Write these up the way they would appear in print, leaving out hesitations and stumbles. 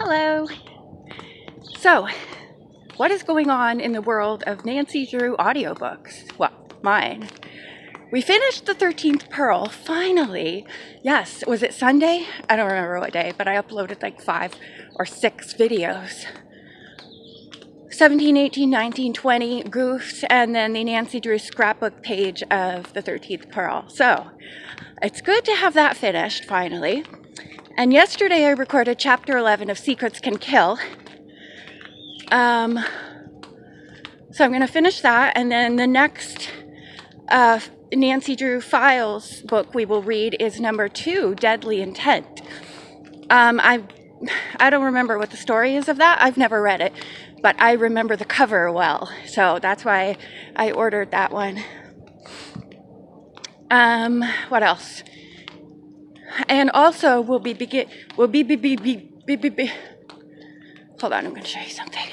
Hello. So, what is going on in the world of Nancy Drew audiobooks? Well, mine. We finished The 13th Pearl, finally. Yes, was it Sunday? I don't remember what day, but I uploaded like 5 or 6 videos. 17, 18, 19, 20 goofs, and then the Nancy Drew scrapbook page of The 13th Pearl. So, it's good to have that finished, finally. And yesterday I recorded chapter 11 of Secrets Can Kill. So I'm going to finish that, and then the next Nancy Drew Files book we will read is number 2, Deadly Intent. I don't remember what the story is of that. I've never read it, but I remember the cover well, so that's why I ordered that one. What else? And also hold on, I'm going to show you something.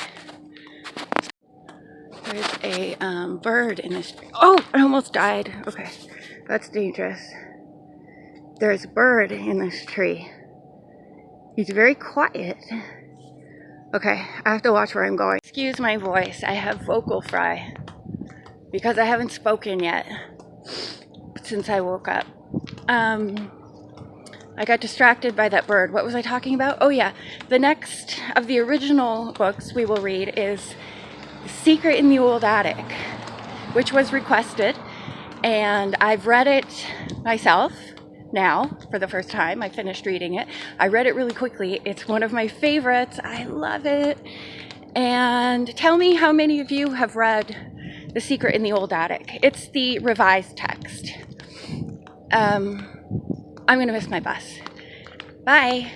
There's a bird in this tree. Oh, I almost died. Okay, that's dangerous. There's a bird in this tree. He's very quiet. Okay, I have to watch where I'm going. Excuse my voice, I have vocal fry because I haven't spoken yet since I woke up. I got distracted by that bird. What was I talking about? Oh yeah, the next of the original books we will read is Secret in the Old Attic, which was requested, and I've read it myself now for the first time. I finished reading it. I read it really quickly. It's one of my favorites. I love it. And tell me how many of you have read The Secret in the Old Attic. It's the revised text. I'm gonna miss my bus. Bye.